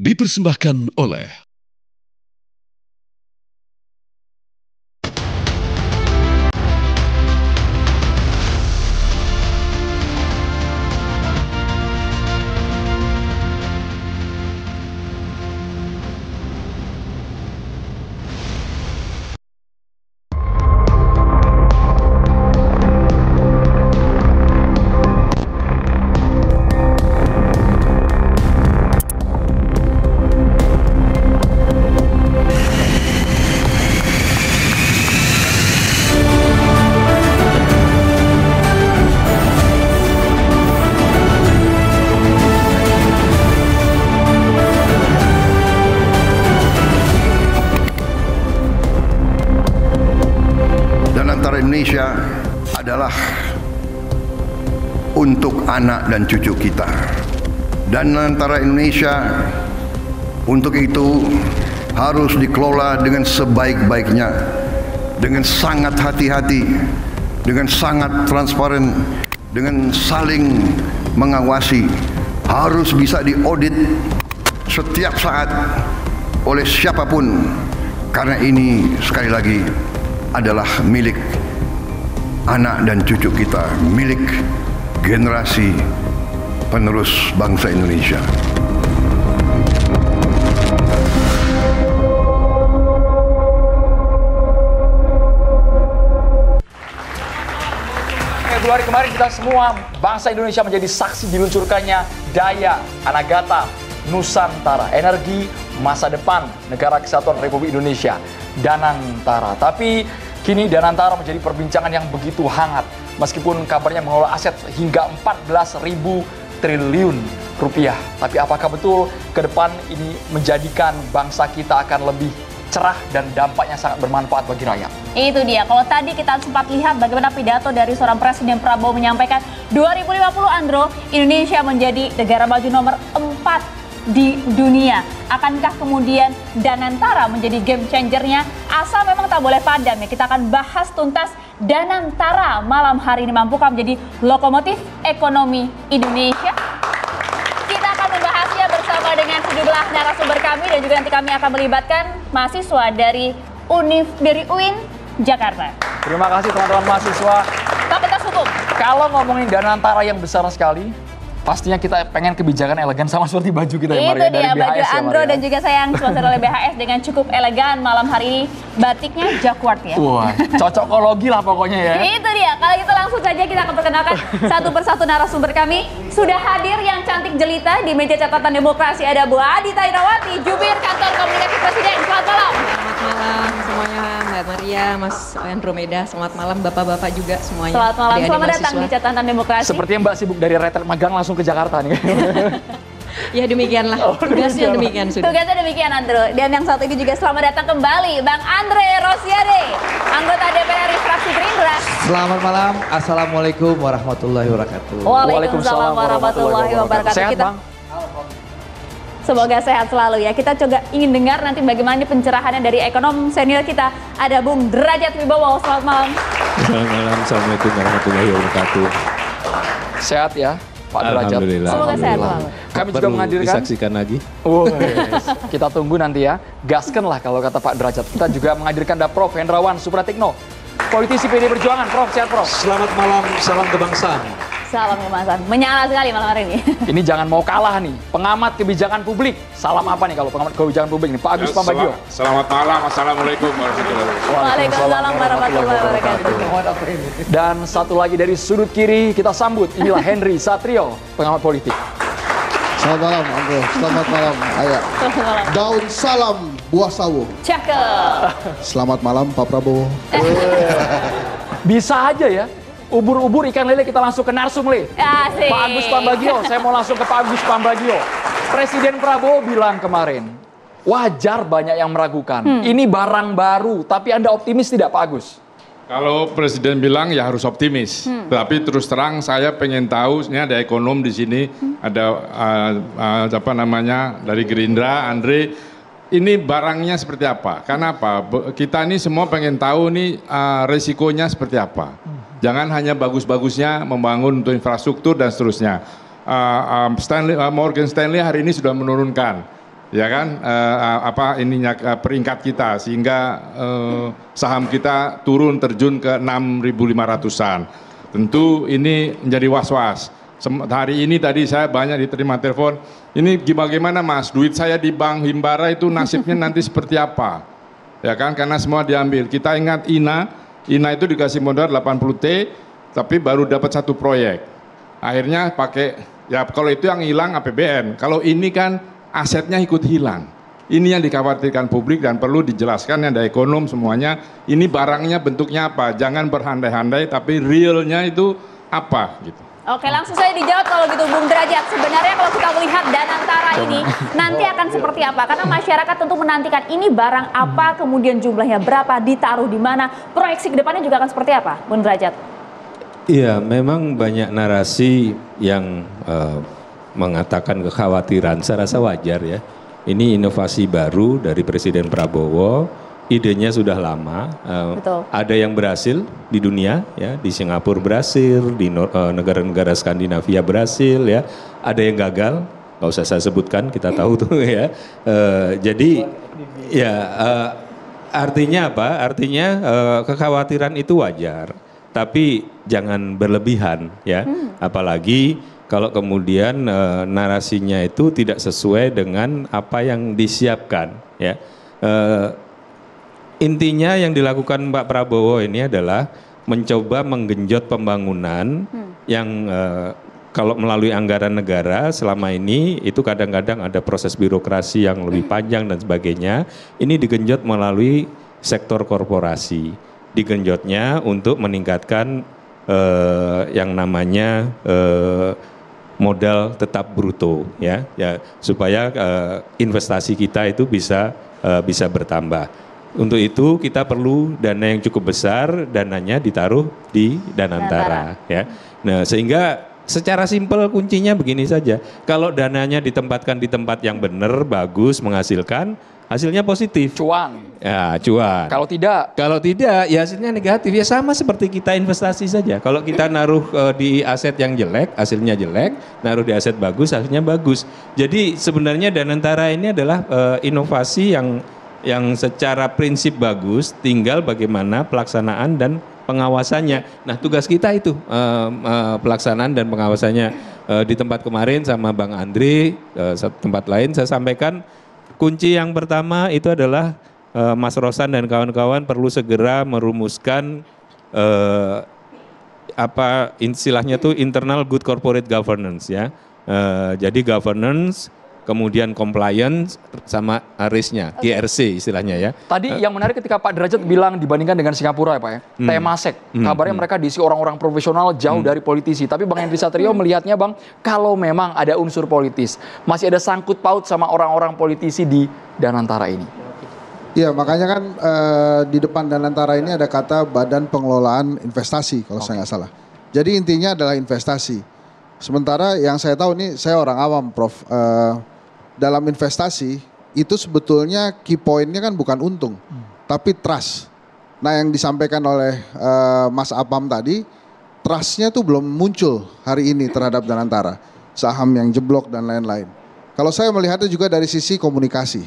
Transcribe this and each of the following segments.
dipersembahkan oleh Indonesia adalah untuk anak dan cucu kita, dan antara Indonesia untuk itu harus dikelola dengan sebaik-baiknya, dengan sangat hati-hati, dengan sangat transparan, dengan saling mengawasi, harus bisa diaudit setiap saat oleh siapapun, karena ini sekali lagi adalah milik anak dan cucu kita, milik generasi penerus bangsa Indonesia. Februari kemarin kita semua bangsa Indonesia menjadi saksi diluncurkannya Daya Anagata Nusantara, energi masa depan Negara Kesatuan Republik Indonesia, Danantara. Tapi kini Danantara menjadi perbincangan yang begitu hangat, meskipun kabarnya mengelola aset hingga 14.000 triliun rupiah. Tapi apakah betul ke depan ini menjadikan bangsa kita akan lebih cerah dan dampaknya sangat bermanfaat bagi rakyat? Itu dia, kalau tadi kita sempat lihat bagaimana pidato dari seorang Presiden Prabowo menyampaikan 2050 Andro, Indonesia menjadi negara maju nomor 4 di dunia. Akankah kemudian Danantara menjadi game changernya? Asal memang tak boleh padam ya. Kita akan bahas tuntas Danantara malam hari ini, mampukah menjadi lokomotif ekonomi Indonesia? Kita akan membahasnya bersama dengan sejumlah narasumber kami, dan juga nanti kami akan melibatkan mahasiswa dari UIN Jakarta. Terima kasih teman-teman mahasiswa. Fakultas Hukum. Kalau ngomongin Danantara yang besar sekali, pastinya kita pengen kebijakan elegan sama seperti baju kita ya, Maria. Itu dia, baju Andro dan juga saya yang sponsor oleh BHS dengan cukup elegan malam hari ini. Batiknya Jacquard ya. Wah, cocokologi lah pokoknya ya. Itu dia, kalau gitu langsung saja kita akan perkenalkan satu persatu narasumber kami. Sudah hadir yang cantik jelita di meja catatan demokrasi, ada Bu Adita Irawati, jubir kantor komunikasi Presiden. Selamat malam. Selamat malam semuanya, Mbak Maria, Mas Andromeda. Selamat malam Bapak-Bapak juga semuanya. Selamat malam, selamat datang di catatan demokrasi. Sepertinya Mbak sibuk dari retret magang langsung ke Jakarta nih. Ya demikianlah, tugasnya demikian sudah. Tugasnya demikian Andro. Dan yang satu ini juga selamat datang kembali Bang Andre Rosiade, anggota DPR fraksi Gerindra. Selamat malam, Assalamualaikum warahmatullahi wabarakatuh. Waalaikumsalam warahmatullahi wabarakatuh. Sehat Bang? Semoga sehat selalu ya. Kita coba ingin dengar nanti bagaimana pencerahannya dari ekonom senior kita. Ada Bung Derajat Wibowo, selamat malam. Selamat malam, Assalamualaikum warahmatullahi wabarakatuh. Sehat ya Pak Derajat? Alhamdulillah. Semoga sehat selalu. Kami juga menghadirkan. Disaksikan lagi. Kita tunggu nanti ya. Gasken lah kalau kata Pak Derajat. Kita juga menghadirkan ada Prof. Hendrawan Supratikno, politisi PD Perjuangan. Prof, sehat Prof? Selamat malam, salam kebangsaan. Salam kebangsaan. Menyala sekali malam hari ini. Ini jangan mau kalah nih. Pengamat kebijakan publik. Salam apa nih kalau pengamat kebijakan publik ini? Pak Agus Pambagio. Selamat malam, assalamualaikum warahmatullahi wabarakatuh. Waalaikumsalam warahmatullahi wabarakatuh. Dan satu lagi dari sudut kiri kita sambut. Inilah Henry Satrio, pengamat politik. Selamat malam, Andre. Selamat malam, Ayah. Daun salam buah sawo. Cakep. Selamat malam, Pak Prabowo. Bisa aja ya. Ubur-ubur ikan lele kita langsung ke narsum le. Asik. Pak Agus Pambagio, saya mau langsung ke Pak Agus Pambagio. Presiden Prabowo bilang kemarin, wajar banyak yang meragukan. Ini barang baru, tapi Anda optimis tidak Pak Agus? Kalau Presiden bilang ya harus optimis. Tapi terus terang saya pengen tahu, ini ada ekonom di sini, ada apa namanya dari Gerindra, Andre. Ini barangnya seperti apa? Karena apa? Kita ini semua pengen tahu nih resikonya seperti apa. Jangan hanya bagus-bagusnya membangun untuk infrastruktur dan seterusnya. Morgan Stanley hari ini sudah menurunkan ya kan, peringkat kita, sehingga saham kita turun terjun ke 6.500-an. Tentu ini menjadi was-was. Hari ini tadi saya banyak diterima telepon, ini bagaimana Mas, duit saya di Bank Himbara itu nasibnya nanti seperti apa? Ya kan, karena semua diambil. Kita ingat INA itu dikasih modal 80T, tapi baru dapat 1 proyek. Akhirnya pakai, ya kalau itu yang hilang APBN, kalau ini kan asetnya ikut hilang. Ini yang dikhawatirkan publik dan perlu dijelaskan, ada ekonom semuanya, ini barangnya bentuknya apa, jangan berhandai-handai, tapi realnya itu apa gitu. Oke, langsung saja dijawab kalau gitu Bung Derajat. Sebenarnya kalau kita melihat Danantara ini nanti akan seperti apa? Karena masyarakat tentu menantikan ini barang apa, kemudian jumlahnya berapa, ditaruh di mana, proyeksi ke depannya juga akan seperti apa, Bung Derajat? Iya, memang banyak narasi yang mengatakan kekhawatiran, saya rasa wajar ya. Ini inovasi baru dari Presiden Prabowo, idenya sudah lama. Ada yang berhasil di dunia, ya, di Singapura berhasil, di negara-negara Skandinavia berhasil, ya. Ada yang gagal, nggak usah saya sebutkan, kita tahu tuh ya. Jadi, ya artinya apa? Artinya kekhawatiran itu wajar, tapi jangan berlebihan, ya. Apalagi kalau kemudian narasinya itu tidak sesuai dengan apa yang disiapkan, ya. Intinya yang dilakukan Pak Prabowo ini adalah mencoba menggenjot pembangunan yang kalau melalui anggaran negara selama ini itu kadang-kadang ada proses birokrasi yang lebih panjang dan sebagainya. Ini digenjot melalui sektor korporasi. Digenjotnya untuk meningkatkan yang namanya modal tetap bruto, ya supaya investasi kita itu bisa bertambah. Untuk itu kita perlu dana yang cukup besar, dananya ditaruh di Danantara, ya. Nah, sehingga secara simpel kuncinya begini saja. Kalau dananya ditempatkan di tempat yang benar, bagus, menghasilkan, hasilnya positif. Cuan. Ya, cuan. Kalau tidak, ya hasilnya negatif. Ya sama seperti kita investasi saja. Kalau kita naruh di aset yang jelek, hasilnya jelek. Naruh di aset bagus, hasilnya bagus. Jadi sebenarnya Danantara ini adalah inovasi yang secara prinsip bagus. Tinggal bagaimana pelaksanaan dan pengawasannya. Nah, tugas kita itu pelaksanaan dan pengawasannya. Di tempat kemarin sama Bang Andre, tempat lain saya sampaikan. Kunci yang pertama itu adalah Mas Rosan dan kawan-kawan perlu segera merumuskan apa istilahnya tuh internal good corporate governance, ya. Jadi governance, kemudian compliance sama risk-nya, GRC istilahnya, ya. Tadi yang menarik ketika Pak Derajat bilang dibandingkan dengan Singapura ya Pak ya, Temasek, kabarnya mereka diisi orang-orang profesional jauh dari politisi. Tapi Bang Henry Satrio melihatnya Bang, kalau memang ada unsur politis, masih ada sangkut paut sama orang-orang politisi di Danantara ini. Iya, makanya kan di depan Danantara ini ada kata Badan Pengelolaan Investasi kalau saya nggak salah. Jadi intinya adalah investasi. Sementara yang saya tahu ini, saya orang awam Prof, dalam investasi itu sebetulnya key point-nya kan bukan untung, tapi trust. Nah, yang disampaikan oleh Mas Apam tadi, trust-nya tuh belum muncul hari ini terhadap Danantara, saham yang jeblok dan lain-lain. Kalau saya melihatnya juga dari sisi komunikasi.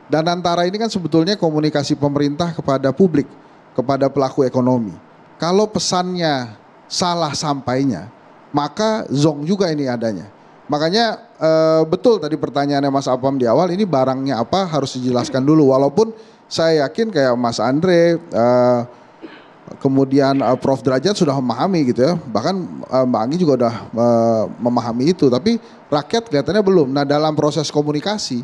Danantara ini kan sebetulnya komunikasi pemerintah kepada publik, kepada pelaku ekonomi. Kalau pesannya salah sampainya, maka zonk juga ini adanya. Makanya betul tadi pertanyaannya Mas Apam di awal, ini barangnya apa harus dijelaskan dulu. Walaupun saya yakin kayak Mas Andre, kemudian Prof Derajat sudah memahami gitu ya. Bahkan Mbak Anggi juga udah memahami itu. Tapi rakyat kelihatannya belum. Nah, dalam proses komunikasi,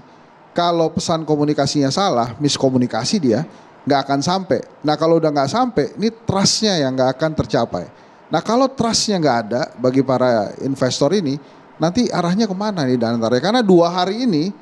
kalau pesan komunikasinya salah, miskomunikasi dia, nggak akan sampai. Nah, kalau udah nggak sampai, ini trust-nya yang nggak akan tercapai. Nah, kalau trust-nya nggak ada bagi para investor ini, nanti arahnya kemana nih Danantara? Karena 2 hari ini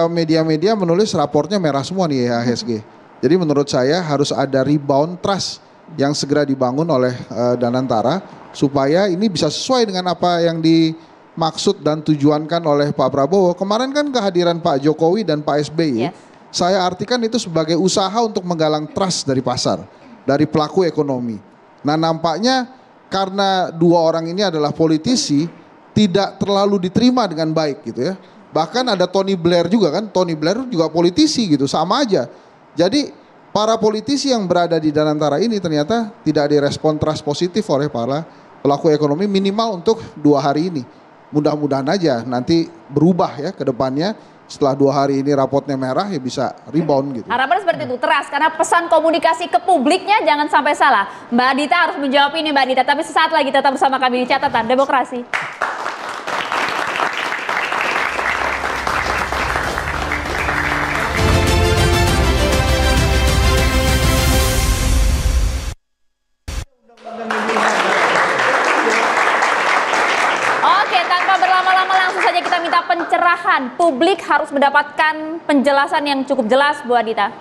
media-media menulis raportnya merah semua nih IHSG. Jadi menurut saya harus ada rebound trust yang segera dibangun oleh Danantara supaya ini bisa sesuai dengan apa yang dimaksud dan tujuankan oleh Pak Prabowo. Kemarin kan kehadiran Pak Jokowi dan Pak SBY, saya artikan itu sebagai usaha untuk menggalang trust dari pasar, dari pelaku ekonomi. Nah, nampaknya karena 2 orang ini adalah politisi, tidak terlalu diterima dengan baik gitu ya. Bahkan ada Tony Blair juga kan, Tony Blair juga politisi gitu, sama aja. Jadi para politisi yang berada di Danantara ini ternyata tidak direspon trust positif oleh para pelaku ekonomi minimal untuk 2 hari ini. Mudah-mudahan aja nanti berubah ya ke depannya. Setelah 2 hari ini rapotnya merah ya bisa rebound gitu. Harapan seperti itu, teras karena pesan komunikasi ke publiknya jangan sampai salah. Mbak Dita harus menjawab ini Mbak Dita, tapi sesaat lagi tetap bersama kami di Catatan Demokrasi. Oke, tanpa berlama-lama langsung saja kita minta pencerahan. Publik harus mendapatkan penjelasan yang cukup jelas, Bu Adita.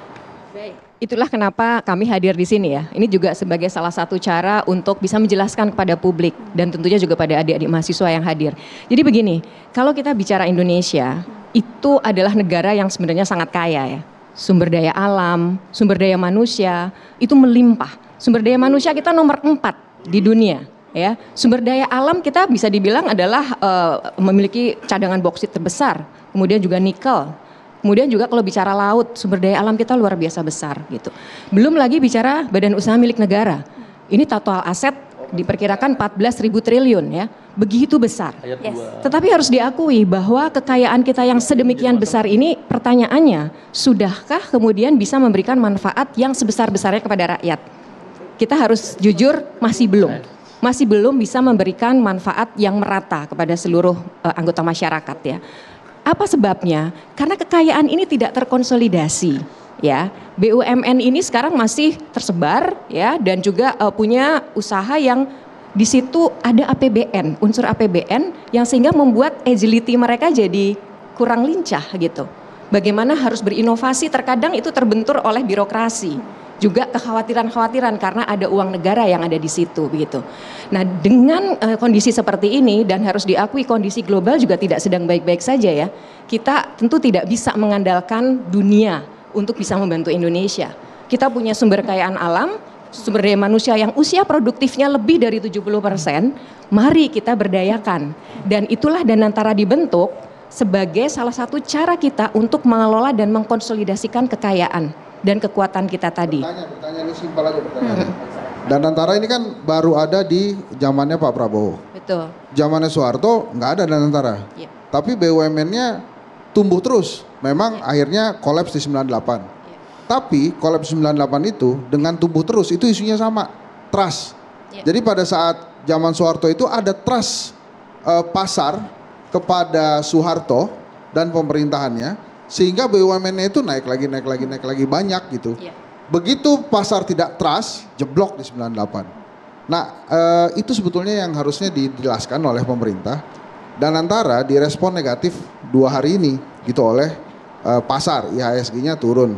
Baik. Itulah kenapa kami hadir di sini ya. Ini juga sebagai salah satu cara untuk bisa menjelaskan kepada publik dan tentunya juga pada adik-adik mahasiswa yang hadir. Jadi begini, kalau kita bicara Indonesia, itu adalah negara yang sebenarnya sangat kaya ya. Sumber daya alam, sumber daya manusia, itu melimpah. Sumber daya manusia kita nomor 4 di dunia. Ya, sumber daya alam kita bisa dibilang adalah memiliki cadangan boksit terbesar, kemudian juga nikel, kemudian juga kalau bicara laut, sumber daya alam kita luar biasa besar gitu. Belum lagi bicara badan usaha milik negara, ini total aset diperkirakan 14.000 triliun ya, begitu besar. Yes. Tetapi harus diakui bahwa kekayaan kita yang sedemikian besar ini, pertanyaannya, sudahkah kemudian bisa memberikan manfaat yang sebesar-besarnya kepada rakyat? Kita harus jujur, masih belum. Masih belum bisa memberikan manfaat yang merata kepada seluruh anggota masyarakat ya. Apa sebabnya? Karena kekayaan ini tidak terkonsolidasi ya. BUMN ini sekarang masih tersebar ya dan juga punya usaha yang di situ ada APBN, unsur APBN yang sehingga membuat agility mereka jadi kurang lincah gitu. Bagaimana harus berinovasi terkadang itu terbentur oleh birokrasi. Juga kekhawatiran-kekhawatiran karena ada uang negara yang ada di situ begitu. Nah, dengan kondisi seperti ini dan harus diakui kondisi global juga tidak sedang baik-baik saja ya. Kita tentu tidak bisa mengandalkan dunia untuk bisa membantu Indonesia. Kita punya sumber kekayaan alam, sumber daya manusia yang usia produktifnya lebih dari 70%, mari kita berdayakan. Dan itulah Danantara dibentuk sebagai salah satu cara kita untuk mengelola dan mengkonsolidasikan kekayaan dan kekuatan kita tadi. Pertanyaan ini simpel aja pertanyaan. Danantara ini kan baru ada di zamannya Pak Prabowo. Betul. Zamannya Soeharto nggak ada Danantara. Ya. Tapi BUMN-nya tumbuh terus. Memang akhirnya kolaps di 98. Ya. Tapi kolaps 98 itu dengan tumbuh terus itu isunya sama, trust. Ya. Jadi pada saat zaman Soeharto itu ada trust pasar kepada Soeharto dan pemerintahannya. Sehingga BUMN-nya itu naik lagi banyak gitu. Ya. Begitu pasar tidak trust, jeblok di 98. Nah itu sebetulnya yang harusnya dijelaskan oleh pemerintah. Danantara direspon negatif 2 hari ini gitu oleh pasar, IHSG-nya turun.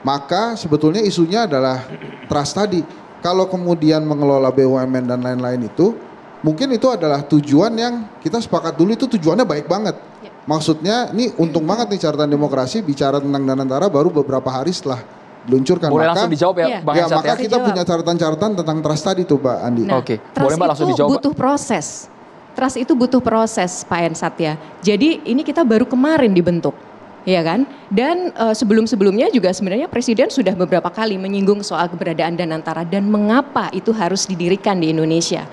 Maka sebetulnya isunya adalah trust tadi. Kalau kemudian mengelola BUMN dan lain-lain itu, mungkin itu adalah tujuan yang kita sepakat dulu itu tujuannya baik banget. Maksudnya ini untung banget nih Catatan Demokrasi bicara tentang Danantara baru beberapa hari setelah diluncurkan. Boleh maka, langsung dijawab ya, iya. Bang ya, Hensat maka ya? kita punya catatan-catatan tentang trust tadi tuh Mbak Andi. Nah, Oke, trust boleh Mbak langsung itu dijawab. butuh proses. Trust itu butuh proses Pak Hensat ya. Jadi ini kita baru kemarin dibentuk. Ya kan? Dan sebelum-sebelumnya juga sebenarnya Presiden sudah beberapa kali menyinggung soal keberadaan Danantara dan mengapa itu harus didirikan di Indonesia.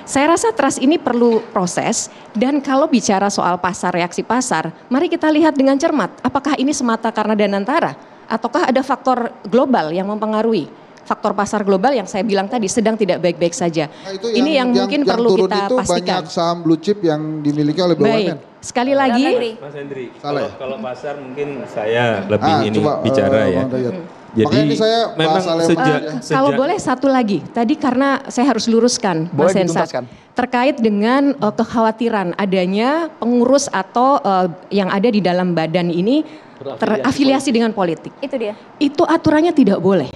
Saya rasa trust ini perlu proses dan kalau bicara soal pasar, reaksi pasar, mari kita lihat dengan cermat. Apakah ini semata karena Danantara ataukah ada faktor global yang mempengaruhi? Faktor pasar global yang saya bilang tadi sedang tidak baik-baik saja. Nah, itu ini yang mungkin perlu turun kita itu pastikan. Banyak saham blue chip yang dimiliki oleh BUMN. Baik, sekali lagi. Mas Hendri, Salah ya? kalau pasar mungkin saya lebih coba, bicara ya. Bang Dayat. Jadi Makanya ini saya memang bahas hal yang Kalau boleh satu lagi, tadi karena saya harus luruskan Boleh Mas Hensat, dituntaskan. terkait dengan kekhawatiran adanya pengurus atau yang ada di dalam badan ini terafiliasi dengan politik. Itu dia. Itu aturannya tidak boleh.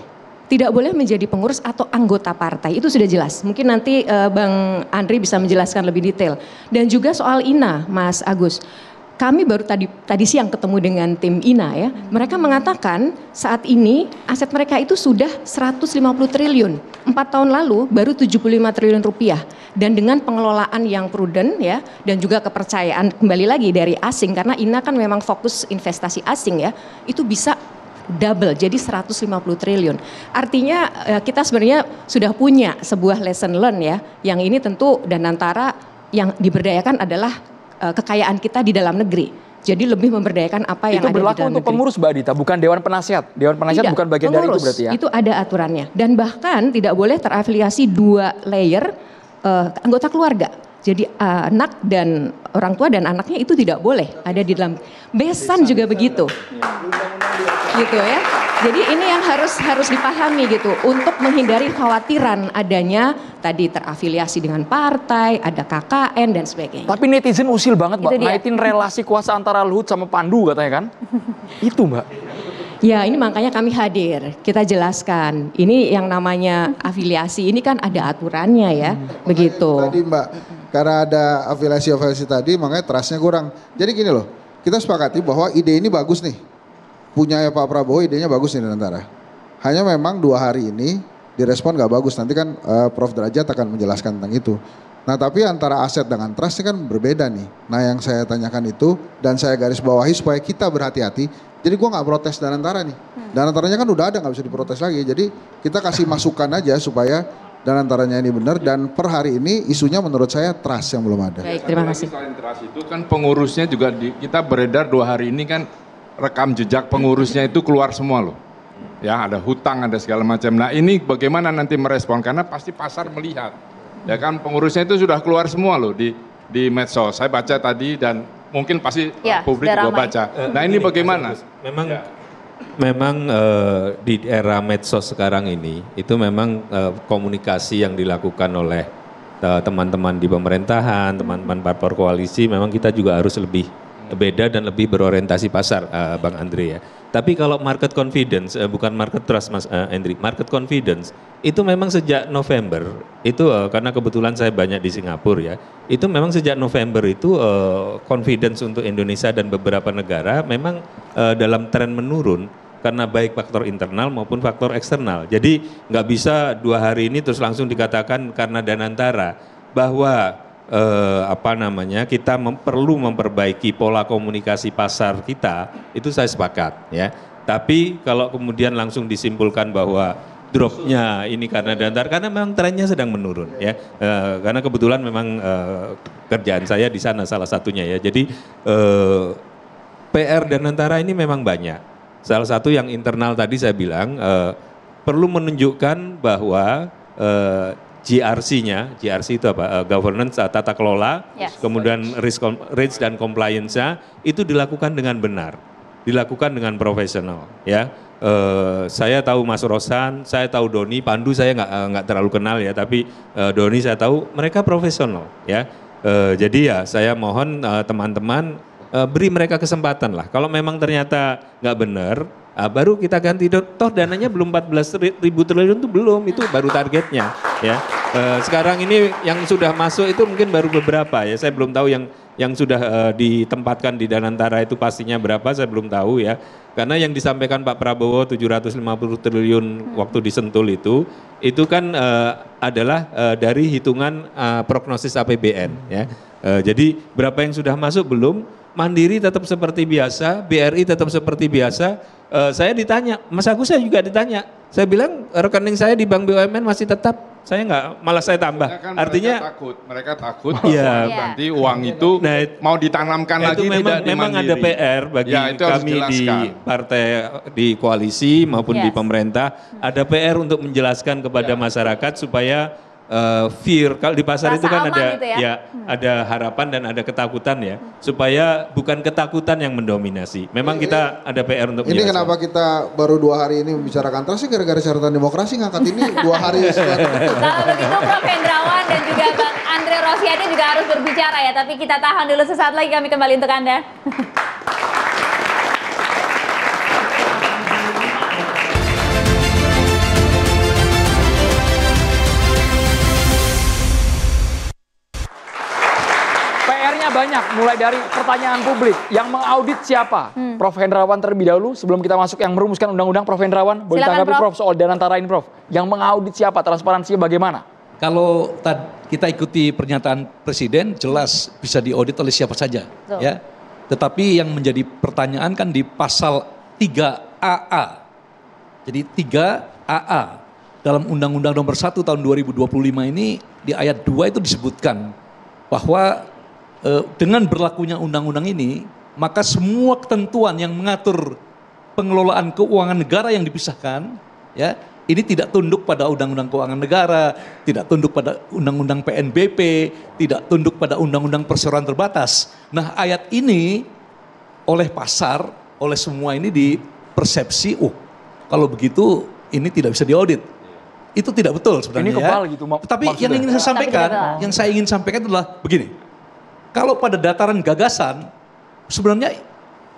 Tidak boleh menjadi pengurus atau anggota partai, itu sudah jelas. Mungkin nanti Bang Andri bisa menjelaskan lebih detail. Dan juga soal INA, Mas Agus. Kami baru tadi siang ketemu dengan tim INA ya. Mereka mengatakan saat ini aset mereka itu sudah 150 triliun. 4 tahun lalu baru 75 triliun rupiah. dan dengan pengelolaan yang prudent ya, dan juga kepercayaan kembali lagi dari asing, karena INA kan memang fokus investasi asing ya, itu bisa double jadi 150 triliun. Artinya kita sebenarnya sudah punya sebuah lesson learn ya, yang ini tentu Danantara yang diberdayakan adalah kekayaan kita di dalam negeri. Jadi lebih memberdayakan apa yang ada di dalam negeri. Itu berlaku untuk pengurus Mbak Adita, bukan Dewan Penasihat. Dewan Penasihat bukan bagian dari itu berarti ya? Itu ada aturannya. Dan bahkan tidak boleh terafiliasi 2 layer anggota keluarga. Jadi anak dan orang tua dan anaknya itu tidak boleh ada di dalam. Besan juga begitu. Gitu ya. Jadi ini yang harus dipahami gitu untuk menghindari khawatiran adanya tadi terafiliasi dengan partai, ada KKN dan sebagainya. Tapi netizen usil banget Mbak, ngaitin relasi kuasa antara Luhut sama Pandu katanya kan. Itu Mbak. Ya ini makanya kami hadir, kita jelaskan. Ini yang namanya afiliasi ini kan ada aturannya ya, begitu. Tadi Mbak, karena ada afiliasi tadi makanya trustnya kurang. Jadi gini loh, kita sepakati bahwa ide ini bagus nih. Punya ya Pak Prabowo idenya bagus nih Danantara. Hanya memang 2 hari ini direspon gak bagus. Nanti kan Prof Derajat akan menjelaskan tentang itu. Nah tapi antara aset dengan trust ini kan berbeda nih. Nah yang saya tanyakan itu dan saya garis bawahi supaya kita berhati-hati. Jadi gue gak protes Danantara nih. Danantaranya kan udah ada gak bisa diprotes lagi. Jadi kita kasih masukan aja supaya Danantaranya ini benar. Dan per hari ini isunya menurut saya trust yang belum ada. Baik, terima kasih. Selain trust itu kan pengurusnya juga kita beredar 2 hari ini kan rekam jejak pengurusnya itu keluar semua loh. Ya ada hutang, ada segala macam. Nah ini bagaimana nanti merespon karena pasti pasar melihat. Ya kan pengurusnya itu sudah keluar semua loh di medsos. Saya baca tadi dan mungkin pasti publik juga baca. Nah ini bagaimana? Memang di era medsos sekarang ini itu memang komunikasi yang dilakukan oleh teman-teman di pemerintahan, teman-teman parpol koalisi memang kita juga harus lebih beda dan lebih berorientasi pasar, Bang Andre ya. Tapi kalau market confidence, bukan market trust Mas Andri, market confidence itu memang sejak November, itu karena kebetulan saya banyak di Singapura ya, itu memang sejak November itu confidence untuk Indonesia dan beberapa negara memang dalam tren menurun karena baik faktor internal maupun faktor eksternal. Jadi nggak bisa 2 hari ini terus langsung dikatakan karena Danantara bahwa kita perlu memperbaiki pola komunikasi pasar kita, itu saya sepakat ya. Tapi kalau kemudian langsung disimpulkan bahwa dropnya ini karena Danantara, karena memang trennya sedang menurun ya. Karena kebetulan memang kerjaan saya di sana salah satunya ya. Jadi PR Danantara ini memang banyak. Salah satu yang internal tadi saya bilang perlu menunjukkan bahwa GRC itu apa? Governance, tata kelola, kemudian risk dan compliance-nya itu dilakukan dengan benar, dilakukan dengan profesional. Ya, saya tahu Mas Rosan, saya tahu Doni, Pandu saya nggak terlalu kenal ya, tapi Doni saya tahu mereka profesional. Ya, jadi ya saya mohon teman-teman beri mereka kesempatan lah. Kalau memang ternyata nggak benar, baru kita ganti. Toh dananya belum 14.000 triliun itu belum, itu baru targetnya. Ya, sekarang ini yang sudah masuk itu mungkin baru beberapa ya. Saya belum tahu yang sudah ditempatkan di Danantara itu pastinya berapa, saya belum tahu ya. Karena yang disampaikan Pak Prabowo 750 triliun waktu di Sentul itu kan adalah dari hitungan prognosis APBN ya. Jadi berapa yang sudah masuk belum? Mandiri tetap seperti biasa, BRI tetap seperti biasa. Saya ditanya, Mas Agus saya juga ditanya. Saya bilang rekening saya di Bank BUMN masih tetap. Saya nggak, malah saya tambah. Kan artinya mereka takut ya, nanti uang itu mau ditanamkan lagi memang, tidak di memang ada PR bagi kami di partai di koalisi maupun di pemerintah. Ada PR untuk menjelaskan kepada masyarakat supaya fear, kalau di pasar itu kan ada gitu ya? Ada harapan dan ada ketakutan ya, supaya bukan ketakutan yang mendominasi. Memang kita ada PR untuk ini menjelaskan. Kenapa kita baru 2 hari ini membicarakan trust sih gara-gara catatan demokrasi ngangkat ini 2 hari sekarang. Kalau begitu Prof Hendrawan dan juga Bang Andre Rosiade juga harus berbicara ya, tapi kita tahan dulu, sesaat lagi kami kembali untuk Anda. Banyak, mulai dari pertanyaan publik, yang mengaudit siapa? Prof Hendrawan terlebih dahulu, sebelum kita masuk yang merumuskan undang-undang, Prof Hendrawan, boleh tanggapi Prof soal Danantara ini Prof. Yang mengaudit siapa, transparansinya bagaimana? Kalau kita ikuti pernyataan Presiden, jelas bisa diaudit oleh siapa saja. Betul. Ya. Tetapi yang menjadi pertanyaan kan di pasal 3AA. Jadi 3AA dalam Undang-Undang Nomor 1 Tahun 2025 ini di ayat 2 itu disebutkan bahwa dengan berlakunya undang-undang ini, maka semua ketentuan yang mengatur pengelolaan keuangan negara yang dipisahkan, ya, ini tidak tunduk pada Undang-Undang Keuangan Negara, tidak tunduk pada Undang-Undang PNBP, tidak tunduk pada Undang-Undang Perseroan Terbatas. Nah, ayat ini oleh pasar, oleh semua ini dipersepsi, kalau begitu ini tidak bisa diaudit. Itu tidak betul sebenarnya. Ini kebal gitu. Tapi yang ingin saya sampaikan, adalah begini. Kalau pada dataran gagasan, sebenarnya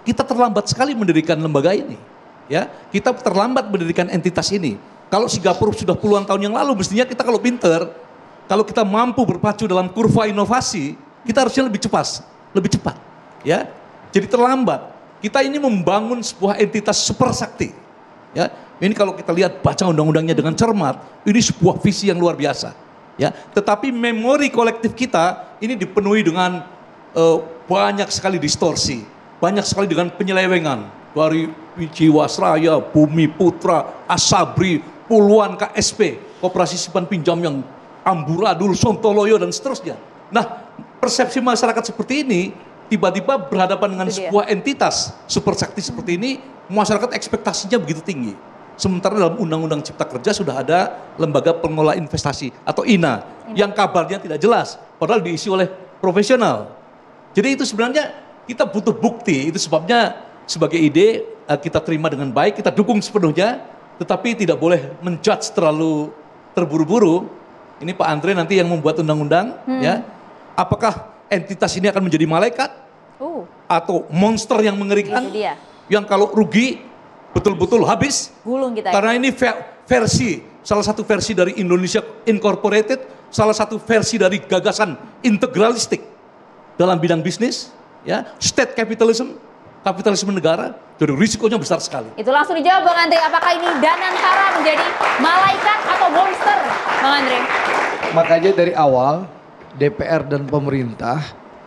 kita terlambat sekali mendirikan lembaga ini. Ya, kita terlambat mendirikan entitas ini. Kalau Singapura sudah puluhan tahun yang lalu, mestinya kita kalau pinter, kalau kita mampu berpacu dalam kurva inovasi, kita harusnya lebih cepat, ya. Jadi terlambat. Kita ini membangun sebuah entitas super sakti, ya. Ini kalau kita lihat baca undang-undangnya dengan cermat, ini sebuah visi yang luar biasa, ya. Tetapi memori kolektif kita ini dipenuhi dengan banyak sekali distorsi, banyak sekali dengan penyelewengan dari Jiwasraya, Bumi Putra, Asabri, puluhan KSP, Koperasi Simpan Pinjam yang amburadul, Sontoloyo dan seterusnya. Nah, persepsi masyarakat seperti ini tiba-tiba berhadapan dengan sebuah entitas super sakti seperti ini, masyarakat ekspektasinya begitu tinggi. Sementara dalam Undang-Undang Cipta Kerja sudah ada Lembaga Pengelola Investasi atau INA yang kabarnya tidak jelas, padahal diisi oleh profesional. Jadi itu sebenarnya kita butuh bukti, itu sebabnya sebagai ide kita terima dengan baik, kita dukung sepenuhnya, tetapi tidak boleh menjudge terlalu terburu-buru. Ini Pak Andre nanti yang membuat undang-undang, ya. Apakah entitas ini akan menjadi malaikat atau monster yang mengerikan, yang kalau rugi betul-betul habis? Gulung kita. Karena ini versi, salah satu versi dari Indonesia Incorporated, salah satu versi dari gagasan integralistik dalam bidang bisnis, ya, state capitalism, kapitalisme negara, jadi risikonya besar sekali. Itu langsung dijawab Bang Andre, apakah ini Danantara menjadi malaikat atau monster, Bang Andre? Makanya dari awal DPR dan pemerintah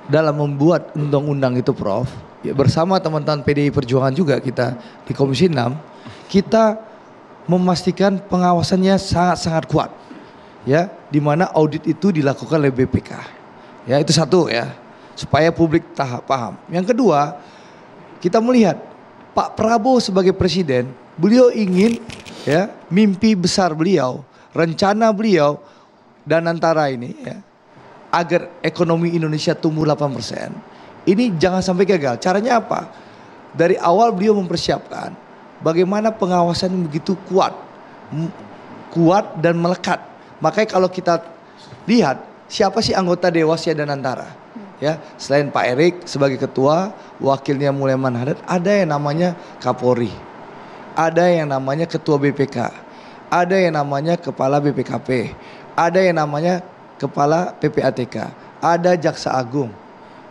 dalam membuat undang-undang itu, Prof, ya, bersama teman-teman PDI Perjuangan juga kita di Komisi 6, kita memastikan pengawasannya sangat-sangat kuat, ya, di mana audit itu dilakukan oleh BPK, ya, itu satu, ya, supaya publik paham. Yang kedua, kita melihat Pak Prabowo sebagai presiden, beliau ingin, ya, mimpi besar beliau, rencana beliau Danantara ini, ya, agar ekonomi Indonesia tumbuh 8%. Ini jangan sampai gagal. Caranya apa? Dari awal beliau mempersiapkan bagaimana pengawasan yang begitu kuat dan melekat. Makanya kalau kita lihat siapa sih anggota Dewasnya Danantara? Ya, selain Pak Erik sebagai ketua, wakilnya Mulyaman Hadad, ada yang namanya Kapolri, ada yang namanya ketua BPK, ada yang namanya kepala BPKP, ada yang namanya kepala PPATK, ada Jaksa Agung,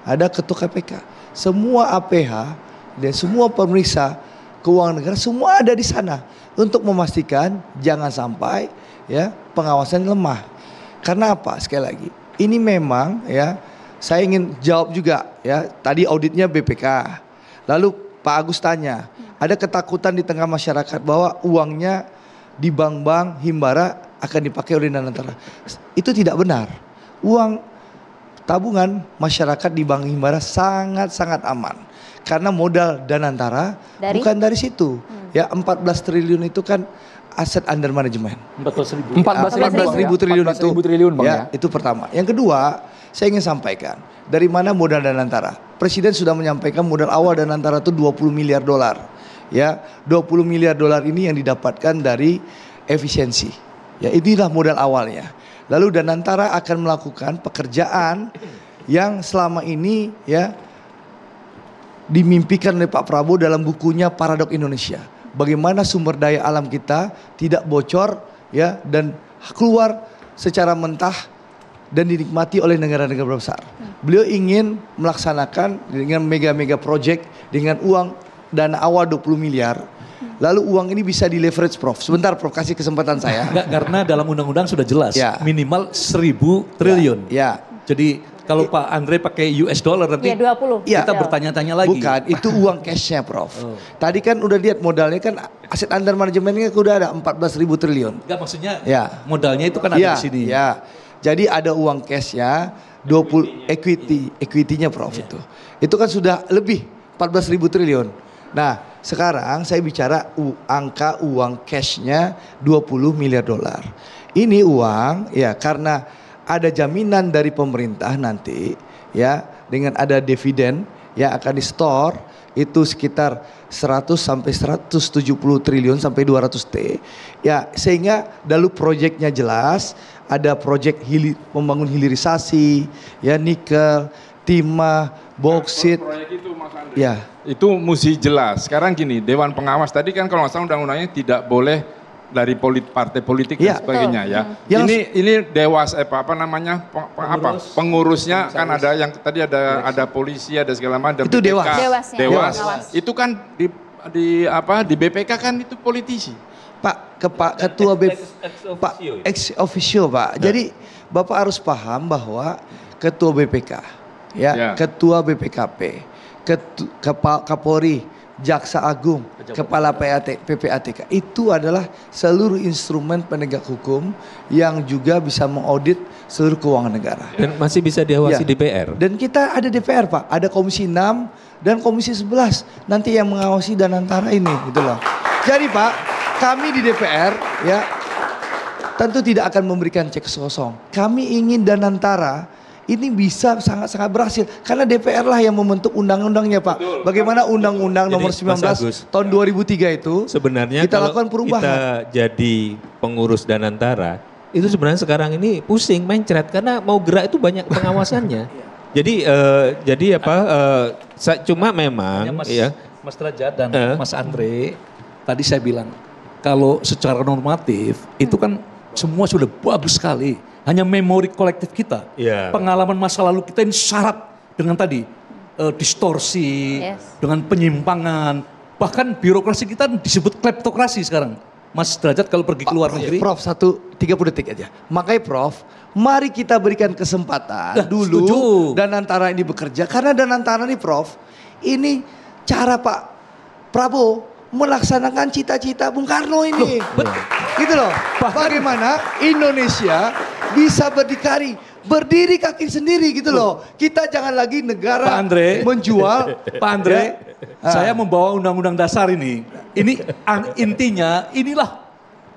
ada ketua KPK. Semua APH dan semua pemeriksa keuangan negara semua ada di sana untuk memastikan jangan sampai, ya, pengawasan lemah. Karena apa? Sekali lagi, ini memang, ya, saya ingin jawab juga, ya, tadi auditnya BPK. Lalu Pak Agus tanya, ada ketakutan di tengah masyarakat bahwa uangnya di bank-bank Himbara akan dipakai oleh Danantara. Itu tidak benar. Uang tabungan masyarakat di Bank Himbara sangat-sangat aman. Karena modal Danantara bukan dari situ. Ya, 14 triliun itu kan aset under management. 14.000 triliun itu, ya, itu pertama. Yang kedua, saya ingin sampaikan dari mana modal Danantara. Presiden sudah menyampaikan modal awal Danantara itu 20 miliar dolar. Ya, 20 miliar dolar ini yang didapatkan dari efisiensi. Ya, inilah modal awalnya. Lalu Danantara akan melakukan pekerjaan yang selama ini, ya, dimimpikan oleh Pak Prabowo dalam bukunya Paradok Indonesia. Bagaimana sumber daya alam kita tidak bocor, ya, dan keluar secara mentah dan dinikmati oleh negara-negara besar. Beliau ingin melaksanakan dengan mega-mega project dengan uang dana awal 20 miliar lalu uang ini bisa di leverage Prof. Sebentar Prof, kasih kesempatan saya. Enggak, karena dalam undang-undang sudah jelas Ya. minimal 1.000 triliun. Ya. Jadi kalau Pak Andre pakai US dollar nanti Iya 20. Iya. kita bertanya-tanya lagi. Bukan, itu uang cashnya Prof. Tadi kan udah lihat modalnya kan aset under manajemennya udah ada 14.000 triliun. Enggak, maksudnya Ya. modalnya itu kan ada Iya, di sini. ya. Jadi ada uang cashnya 20 equity-nya Prof itu. Itu kan sudah lebih 14.000 triliun. Nah, sekarang saya bicara angka uang cashnya 20 miliar dolar. Ini uang ya karena ada jaminan dari pemerintah nanti ya dengan ada dividen ya akan di store itu sekitar 100 sampai 170 triliun sampai 200 T. Ya, sehingga lalu proyeknya jelas, ada proyek membangun hilirisasi, ya nikel, timah, boksit. Proyek itu Mas Andre. Ya. Itu mesti jelas. Sekarang gini, Dewan Pengawas tadi kan kalau nggak salah undang-undangnya tidak boleh dari partai politik Ya. dan sebagainya ya. Yang- Ini dewas apa namanya pengurusnya kan ada yang tadi ada polisi, ada segala macam. Itu BPK, dewas. Dewasnya. Dewas. Dewas. Itu kan di BPK kan itu politisi. Pak Ketua Pak ex officio Pak. Jadi Bapak harus paham bahwa Ketua BPK, Ya. Ketua BPKP, Kapolri, Jaksa Agung, Kepala PPATK itu adalah seluruh instrumen penegak hukum yang juga bisa mengaudit seluruh keuangan negara. Dan masih bisa diawasi Ya. DPR. Dan kita ada DPR Pak, ada Komisi 6 dan Komisi 11 nanti yang mengawasi Danantara ini gitu loh. Jadi Pak, kami di DPR ya tentu tidak akan memberikan cek kosong. Kami ingin Danantara ini bisa sangat-sangat berhasil karena DPR lah yang membentuk undang-undangnya Pak. Bagaimana Undang-Undang Nomor Jadi, Mas 19 Agus, tahun 2003 itu Sebenarnya kita kalau lakukan perubahan. kita jadi pengurus Danantara, itu sebenarnya sekarang ini pusing, mencret karena mau gerak itu banyak pengawasannya. Jadi cuma memang Makanya Mas, ya Mas Derajat dan Mas Andre, tadi saya bilang kalau secara normatif itu kan semua sudah bagus sekali. Hanya memori kolektif kita, Iya. pengalaman masa lalu kita ini syarat dengan tadi distorsi, Yes. dengan penyimpangan, bahkan birokrasi kita disebut kleptokrasi sekarang. Mas Derajat kalau pergi ke luar negeri, Prof 30 detik aja. Makanya Prof, mari kita berikan kesempatan Nah, dulu setuju. Danantara ini bekerja. Karena Danantara ini Prof, ini cara Pak Prabowo melaksanakan cita-cita Bung Karno ini. Gitu loh. Bagaimana Indonesia bisa berdiri kaki sendiri gitu loh. Kita jangan lagi negara Pak Andre, menjual. Pak Andre, Ya. saya membawa undang-undang dasar ini. Ini intinya inilah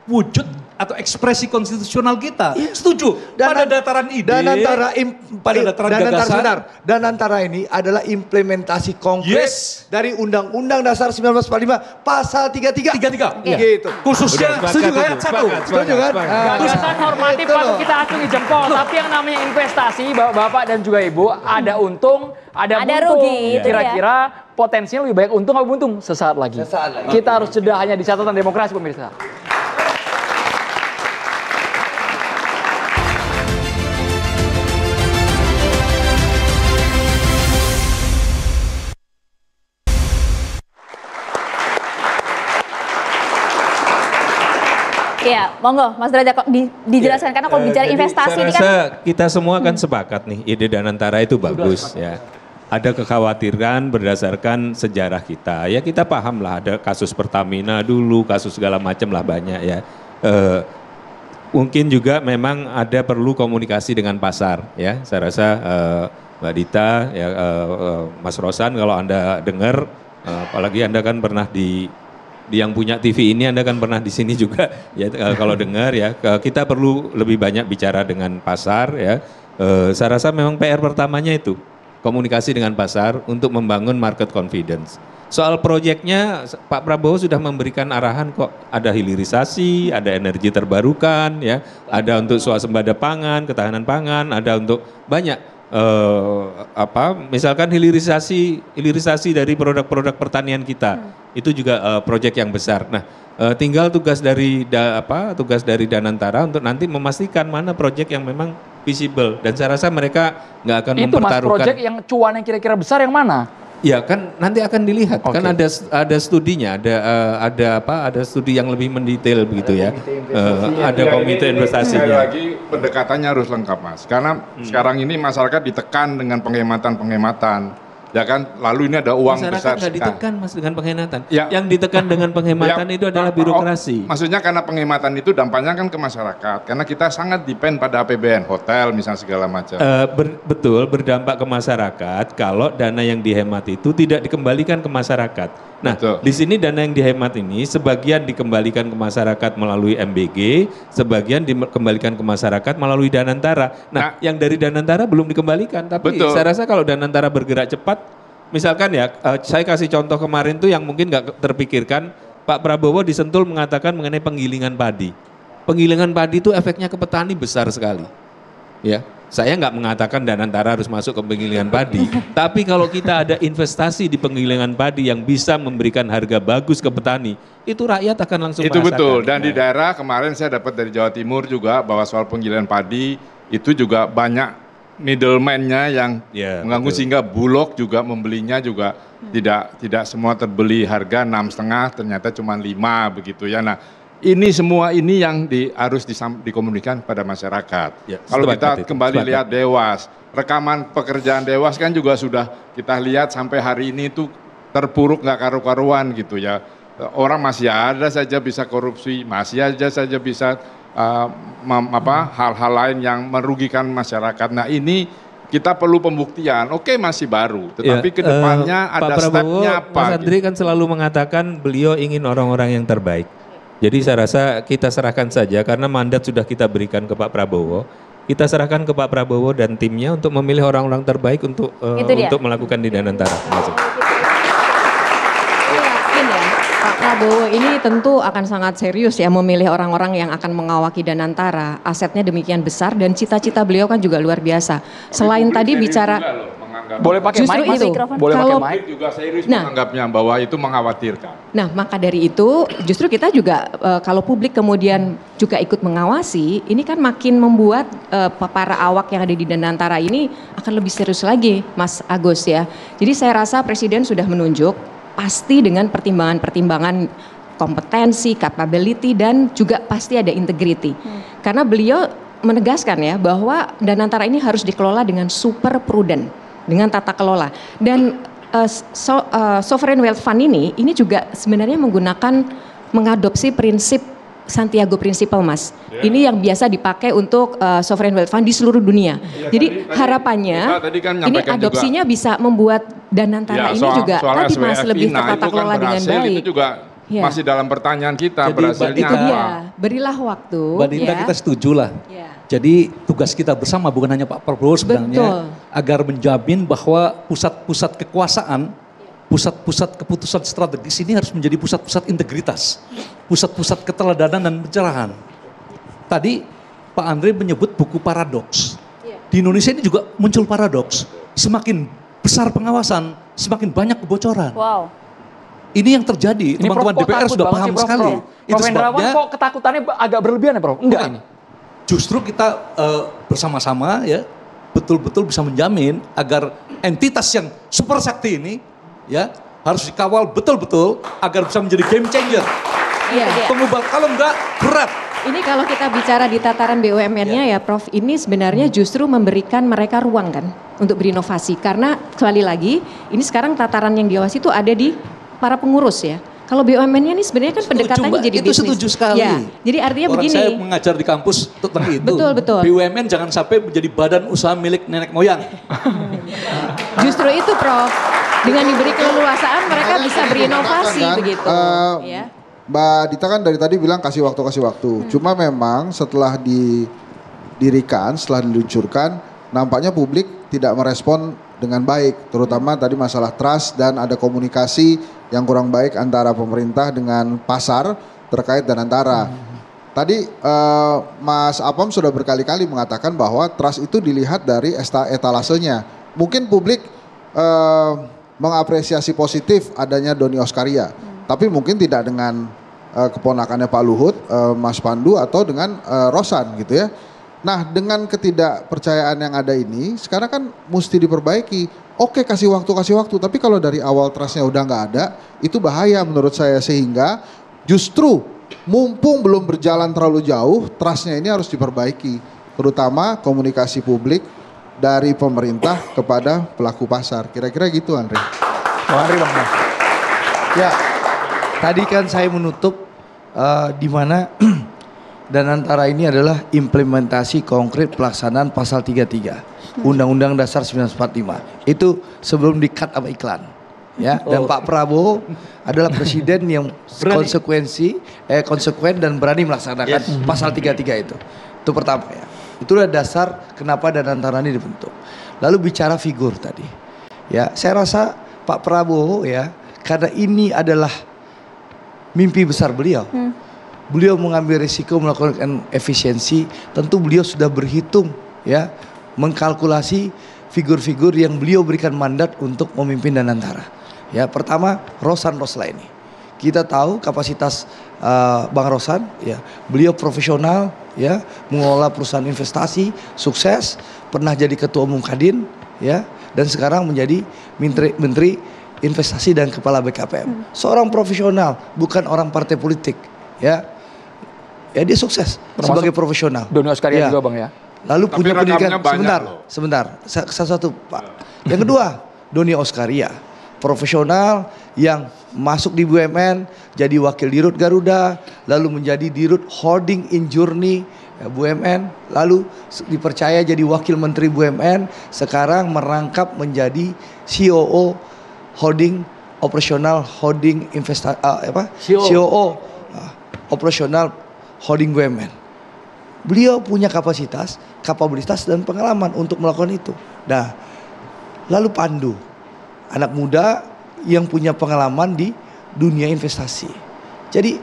wujud atau ekspresi konstitusional kita. Iya. Setuju. Pada dataran ide, pada dataran gagasan. Dan antara ini adalah implementasi konkret Yes. dari Undang-Undang Dasar 1945 pasal 33. 33. Iya. Gitu. Khususnya Udah, setuju sepakat ayat itu. 1. Setuju kan? Gagasan normatif Itu patut loh. kita acungi jempol, tapi yang namanya investasi Bapak dan juga Ibu ada untung, ada Ada buntung. rugi, itu Kira-kira potensinya lebih banyak untung atau buntung? Sesaat lagi. Kita harus jeda hanya di catatan demokrasi pemirsa. Iya, monggo Mas Derajat kok dijelaskan karena kalau bicara Jadi investasi saya ini rasa kan kita semua kan sepakat nih ide Danantara itu bagus ya. Ada kekhawatiran berdasarkan sejarah kita. Ya kita paham lah ada kasus Pertamina dulu, kasus segala macam lah banyak ya. Mungkin juga memang ada perlu komunikasi dengan pasar ya. Saya rasa Mbak Dita, ya, Mas Rosan kalau Anda dengar, apalagi Anda kan pernah di yang punya TV ini Anda kan pernah di sini juga ya kalau dengar ya kita perlu lebih banyak bicara dengan pasar ya. Saya rasa memang PR pertamanya itu komunikasi dengan pasar untuk membangun market confidence. Soal proyeknya Pak Prabowo sudah memberikan arahan kok, ada hilirisasi, ada energi terbarukan ya, ada untuk swasembada pangan, ketahanan pangan, ada untuk banyak misalkan hilirisasi dari produk-produk pertanian kita. Itu juga proyek yang besar. Nah, tinggal tugas dari Danantara untuk nanti memastikan mana proyek yang memang visible dan saya rasa mereka nggak akan Itu Mas, mempertaruhkan. proyek yang cuan yang kira-kira besar yang mana? Ya kan nanti akan dilihat kan ada studinya, ada studi yang lebih mendetail begitu ya. Ada komite Sekali investasinya. lagi pendekatannya harus lengkap Mas, karena sekarang ini masyarakat ditekan dengan penghematan, ya kan. Lalu ini ada uang Masyarakat besar nggak ditekan Mas dengan penghematan. Ya. Yang ditekan dengan penghematan itu adalah birokrasi. Maksudnya karena penghematan itu dampaknya kan ke masyarakat, karena kita sangat depend pada APBN, hotel misalnya segala macam. Betul berdampak ke masyarakat kalau dana yang dihemat itu tidak dikembalikan ke masyarakat. Nah, Betul. di sini dana yang dihemat ini sebagian dikembalikan ke masyarakat melalui MBG, sebagian dikembalikan ke masyarakat melalui Danantara. Nah, yang dari Danantara belum dikembalikan, tapi Betul. saya rasa kalau Danantara bergerak cepat, misalkan ya, saya kasih contoh kemarin tuh yang mungkin nggak terpikirkan, Pak Prabowo di Sentul mengatakan mengenai penggilingan padi. Penggilingan padi itu efeknya ke petani besar sekali. Ya, saya nggak mengatakan Danantara harus masuk ke penggilingan padi, tapi kalau kita ada investasi di penggilingan padi yang bisa memberikan harga bagus ke petani, itu rakyat akan langsung Itu merasakan. betul, dan di daerah kemarin saya dapat dari Jawa Timur juga bahwa soal penggilingan padi itu juga banyak middleman-nya yang Ya, mengganggu, betul. sehingga Bulog juga membelinya juga tidak semua terbeli harga 6,5, ternyata cuma 5 begitu ya. Nah, ini semua ini yang harus dikomunikasikan pada masyarakat. Ya, Kalau sepakat kita itu, kembali sepakat. lihat Dewas, rekaman pekerjaan Dewas kan juga sudah kita lihat sampai hari ini itu terpuruk nggak karu-karuan gitu ya. Orang masih ada saja bisa korupsi, masih aja saja bisa hal-hal lain yang merugikan masyarakat. Nah ini kita perlu pembuktian. Oke, masih baru, tetapi Ya, kedepannya Pak ada Prabowo, stepnya apa? Mas Andri kan selalu mengatakan beliau ingin orang-orang yang terbaik. Jadi saya rasa kita serahkan saja karena mandat sudah kita berikan ke Pak Prabowo. Kita serahkan ke Pak Prabowo dan timnya untuk memilih orang-orang terbaik untuk Itu dia. untuk melakukan di Danantara. Saya yakin ya, Pak Prabowo ini tentu akan sangat serius ya memilih orang-orang yang akan mengawaki Danantara. Asetnya demikian besar dan cita-cita beliau kan juga luar biasa. Selain tadi bicara Boleh pakai Justru mic, Mas? itu. Boleh pakai Kalau- mic? Publik juga serius Nah. menganggapnya bahwa itu mengkhawatirkan. Nah, maka dari itu justru kita juga kalau publik kemudian juga ikut mengawasi, ini kan makin membuat para awak yang ada di Danantara ini akan lebih serius lagi, Mas Agus ya. Jadi saya rasa Presiden sudah menunjuk pasti dengan pertimbangan-pertimbangan kompetensi, capability dan juga pasti ada integrity. Karena beliau menegaskan ya bahwa Danantara ini harus dikelola dengan super prudent, dengan tata kelola dan sovereign wealth fund ini juga sebenarnya mengadopsi prinsip Santiago Principle, Mas. Ini yang biasa dipakai untuk sovereign wealth fund di seluruh dunia. Jadi harapannya tadi kan ini menyampaikan adopsinya bisa membuat Danantara ini juga tadi Mas lebih tertata kelola dengan baik. Itu juga Ya. masih dalam pertanyaan kita, Jadi, berhasilnya Itu dia, apa? berilah waktu. Mbak Dinda, ya. kita setuju lah. Ya. Jadi tugas kita bersama bukan hanya Pak Prabowo sebenarnya, Betul. agar menjamin bahwa pusat-pusat kekuasaan, pusat-pusat keputusan strategis ini harus menjadi pusat-pusat integritas, pusat-pusat keteladanan dan pencerahan. Tadi Pak Andre menyebut buku paradoks. Di Indonesia ini juga muncul paradoks. Semakin besar pengawasan, semakin banyak kebocoran. Wow. Ini yang terjadi, Ini teman-teman Prof, kok DPR takut sudah banget paham sih, Prof? sekali. Prof Hendrawan kok ketakutannya agak berlebihan ya, Prof? Enggak ini. Justru kita bersama-sama ya betul-betul bisa menjamin agar entitas yang super sakti ini ya harus dikawal betul-betul agar bisa menjadi game changer. Iya. Pengubah, kalau enggak berat. Ini kalau kita bicara di tataran BUMN-nya ya Prof, ini sebenarnya justru memberikan mereka ruang kan untuk berinovasi. Karena sekali lagi, ini sekarang tataran yang diawasi itu ada di para pengurus ya. Kalau BUMN-nya ini sebenarnya kan pendekatannya Mbak, jadi itu bisnis. setuju sekali. Ya, jadi artinya Orang begini. saya mengajar di kampus tentang itu. Betul, betul. BUMN jangan sampai menjadi badan usaha milik nenek moyang. Justru itu Prof, dengan diberi keleluasaan mereka Makanya bisa tadi berinovasi dikatakan kan, begitu. Ya. Mbak Dita kan dari tadi bilang kasih waktu. Cuma memang setelah didirikan, setelah diluncurkan, nampaknya publik tidak merespon dengan baik. Terutama tadi masalah trust dan ada komunikasi yang kurang baik antara pemerintah dengan pasar terkait Danantara. Tadi Mas Apam sudah berkali-kali mengatakan bahwa trust itu dilihat dari etalasenya. Mungkin publik mengapresiasi positif adanya Doni Oskaria. Tapi mungkin tidak dengan keponakannya Pak Luhut, Mas Pandu atau dengan Rosan gitu ya. Nah dengan ketidakpercayaan yang ada ini sekarang kan mesti diperbaiki. Oke, kasih waktu. Tapi kalau dari awal trustnya udah nggak ada, itu bahaya menurut saya. Sehingga justru mumpung belum berjalan terlalu jauh, trustnya ini harus diperbaiki. Terutama komunikasi publik dari pemerintah kepada pelaku pasar. Kira-kira gitu, Andre. Bang Andre, Bang. Ya, tadi kan saya menutup di mana Danantara ini adalah implementasi konkret pelaksanaan pasal 33 Undang-Undang Dasar 1945. Itu sebelum di-cut sama iklan. Ya, dan Pak Prabowo adalah presiden yang konsekuen dan berani melaksanakan pasal 33 itu. Itu pertama ya. Itulah dasar kenapa Danantara ini dibentuk. Lalu bicara figur tadi. Ya, saya rasa Pak Prabowo ya, karena ini adalah mimpi besar beliau. Beliau mengambil risiko melakukan efisiensi, tentu beliau sudah berhitung ya, mengkalkulasi figur-figur yang beliau berikan mandat untuk memimpin Danantara. Ya, pertama Rosan Roslaini. Kita tahu kapasitas Bang Rosan ya, beliau profesional ya, mengelola perusahaan investasi, sukses, pernah jadi ketua umum Kadin ya, dan sekarang menjadi menteri investasi dan kepala BKPM. Seorang profesional, bukan orang partai politik ya. Ya, dia sukses sebagai profesional. Doni Oskaria juga Bang ya. Lalu Tapi punya pendidikan rekamnya sebentar. Satu Pak. Yang kedua, Doni Oskaria, profesional yang masuk di BUMN, jadi wakil Dirut Garuda, lalu menjadi Dirut Holding in Journey BUMN, lalu dipercaya jadi wakil menteri BUMN, sekarang merangkap menjadi COO Holding Operasional Holding COO Operasional Holding BUMN. Beliau punya kapabilitas dan pengalaman untuk melakukan itu. Nah, lalu Pandu, anak muda yang punya pengalaman di dunia investasi. Jadi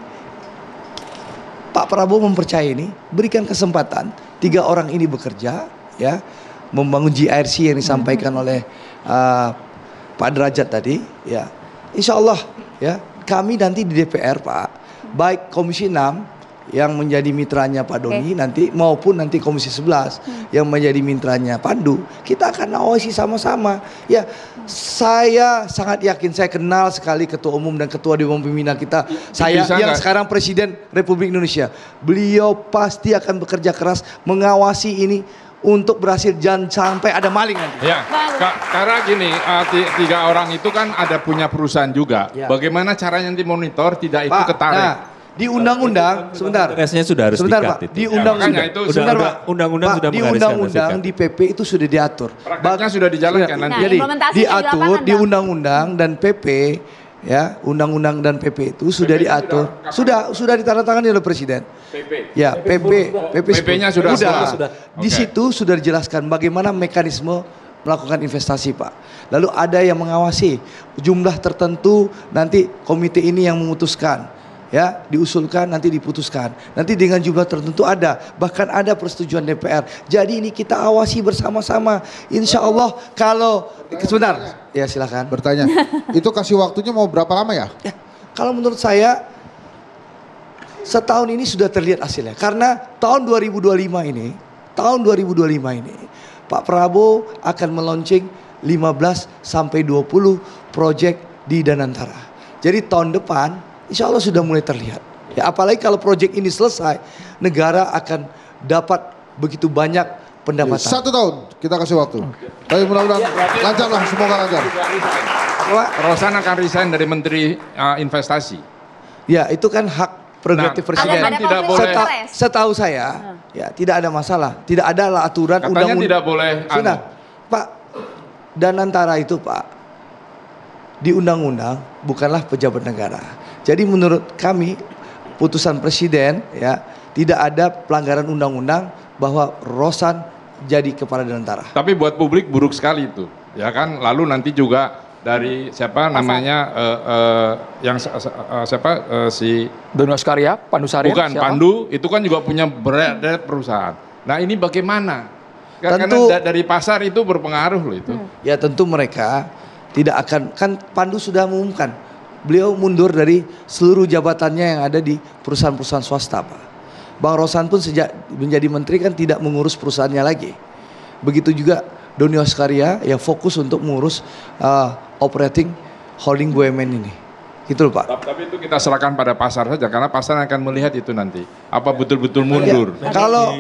Pak Prabowo mempercayai ini, berikan kesempatan 3 orang ini bekerja, ya, membangun GRC yang disampaikan oleh Pak Derajat tadi, ya. Insya Allah, ya, kami nanti di DPR Pak, baik Komisi 6 yang menjadi mitranya Pak Doni nanti maupun nanti Komisi 11 yang menjadi mitranya Pandu, kita akan awasi sama-sama. Ya, saya sangat yakin, saya kenal sekali ketua umum dan ketua dewan pembina kita. Saya yang sekarang Presiden Republik Indonesia. Beliau pasti akan bekerja keras mengawasi ini untuk berhasil, jangan sampai ada maling nanti. Ya, karena gini, 3 orang itu kan ada punya perusahaan juga. Ya. Bagaimana caranya nanti monitor tidak itu ketarik? Nah, di undang-undang, sebentar. Resnya sudah harus Pak. Di undang-undang undang-undang sudah di undang-undang di PP itu sudah diatur. Prakteknya sudah dijalankan nanti. Jadi diatur di undang-undang dan PP, ya, undang-undang dan PP itu sudah diatur. Sudah ditandatangani oleh Presiden. PP. Ya, PP-nya sudah. Di situ sudah dijelaskan bagaimana mekanisme melakukan investasi, Pak. Lalu ada yang mengawasi jumlah tertentu, nanti komite ini yang memutuskan. Ya, diusulkan, nanti diputuskan. Nanti dengan jumlah tertentu ada, bahkan ada persetujuan DPR. Jadi ini kita awasi bersama-sama. Insya Allah kalau sebentar, ya silakan bertanya. Itu kasih waktunya mau berapa lama ya? Ya, kalau menurut saya setahun ini sudah terlihat hasilnya. Karena tahun 2025 ini, Pak Prabowo akan meluncing 15 sampai 20 proyek di Danantara. Jadi tahun depan insya Allah sudah mulai terlihat. Ya, apalagi kalau proyek ini selesai, negara akan dapat begitu banyak pendapatan. 1 tahun kita kasih waktu. Tapi mudah-mudahan lancar lah, semoga lancar. Rosan akan resign dari Menteri Investasi. Ya, itu kan hak prerogatif Presiden. Tidak boleh. Setahu saya, ya tidak ada masalah. Tidak ada aturan undang-undang. Katanya tidak boleh. Pak, Danantara itu Pak, di undang-undang bukanlah pejabat negara. Jadi menurut kami putusan Presiden ya tidak ada pelanggaran undang-undang bahwa Rosan jadi kepala Danantara. Tapi buat publik buruk sekali itu, ya kan? Lalu nanti juga dari siapa namanya si Doni Oskaria, Pandu Sarin. Bukan siapa? Pandu itu kan juga punya berderet perusahaan. Nah ini bagaimana? Tentu, karena dari pasar itu berpengaruh loh itu. Ya tentu mereka tidak akan, kan Pandu sudah mengumumkan beliau mundur dari seluruh jabatannya yang ada di perusahaan-perusahaan swasta, Pak. Bang Rosan pun sejak menjadi menteri kan tidak mengurus perusahaannya lagi. Begitu juga Doni Oskarya yang fokus untuk mengurus operating holding BUMN ini. Gitu loh Pak. Tapi itu kita serahkan pada pasar saja karena pasar akan melihat itu nanti. Apa betul-betul mundur. Kalau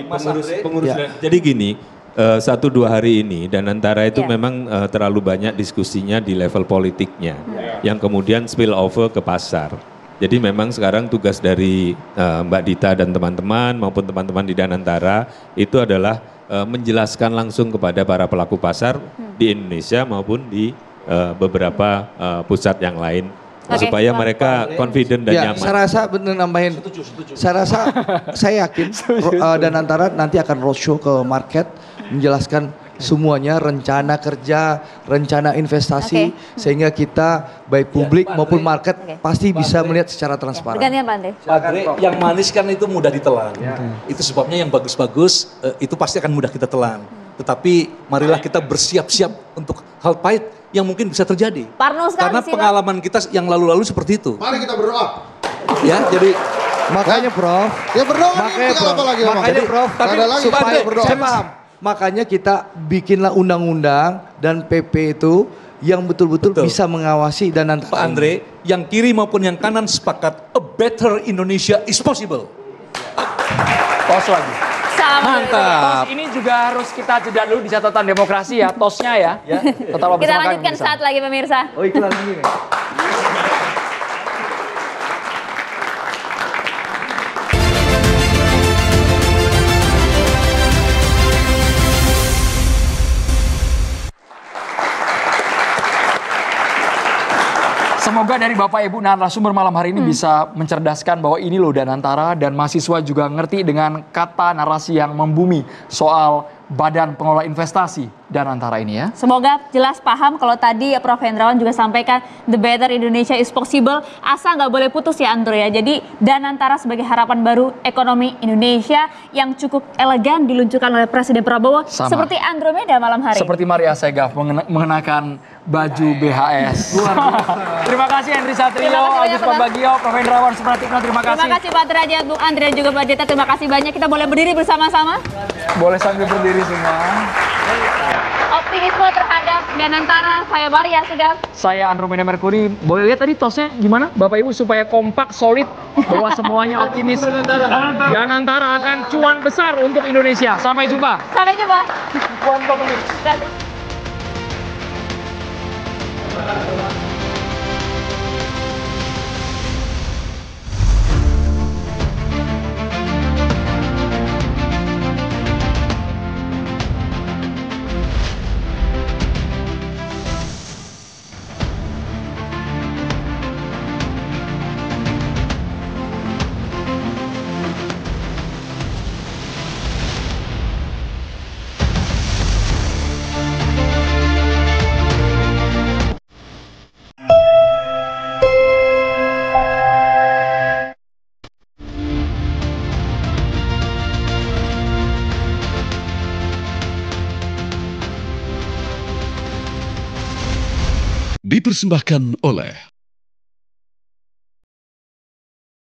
pengurus jadi gini, 1-2 hari ini Danantara itu memang terlalu banyak diskusinya di level politiknya, yang kemudian spill over ke pasar. Jadi memang sekarang tugas dari Mbak Dita dan teman-teman maupun teman-teman di Danantara itu adalah menjelaskan langsung kepada para pelaku pasar di Indonesia maupun di beberapa pusat yang lain. Supaya mereka confident dan nyaman. Saya rasa benar nambahin. Saya rasa saya yakin Danantara nanti akan roadshow ke market menjelaskan semuanya, rencana kerja, rencana investasi, sehingga kita baik publik maupun market pasti bisa melihat secara transparan. Gantian Pak Andre. Pak Andre, yang manis kan itu mudah ditelan. Itu sebabnya yang bagus-bagus itu pasti akan mudah kita telan. Tetapi marilah kita bersiap-siap untuk hal pahit yang mungkin bisa terjadi. Karena pengalaman kita yang lalu-lalu seperti itu. Mari kita berdoa. Ya, jadi makanya Prof. Ya berdoa. Makanya Prof. Apa lagi, makanya Prof. Tapi ada lagi supaya berdoa. saya paham. Makanya kita bikinlah undang-undang dan PP itu yang betul-betul bisa mengawasi dan nanti. Pak Andre, yang kiri maupun yang kanan sepakat a better Indonesia is possible. Tos lagi. Mantap. Tos ini juga harus kita jeda dulu di catatan demokrasi ya, tosnya ya. Tetaplah Kita bersama kami, lanjutkan pemirsa. saat lagi pemirsa. Oh iklan ini. Semoga dari Bapak Ibu narasumber malam hari ini bisa mencerdaskan bahwa ini loh Danantara dan mahasiswa juga ngerti dengan kata narasi yang membumi soal Badan Pengelola Investasi Danantara ini ya. Semoga jelas paham kalau tadi Prof. Hendrawan juga sampaikan the better Indonesia is possible. Asal nggak boleh putus ya Andro ya. Jadi Danantara sebagai harapan baru ekonomi Indonesia yang cukup elegan diluncurkan oleh Presiden Prabowo. Sama. Seperti Andromeda malam hari. Seperti Maria Segaf mengenakan baju BHS. Terima kasih Henry Satrio, Terima kasih Agus banyak, Pambagio, Prof. Hendrawan Supratikno, terima kasih. Terima kasih Pak Derajat, Bung Andre dan juga Mbak Dita. Terima kasih banyak. Kita boleh berdiri bersama-sama. Boleh sambil berdiri semua. Optimisme terhadap Danantara. Saya Maria Segaf. Saya Andromeda Mercury. Boleh lihat tadi tosnya gimana Bapak Ibu supaya kompak, solid, bahwa semuanya optimis. Danantara akan cuan besar untuk Indonesia. Sampai jumpa. Sampai jumpa. Dipersembahkan oleh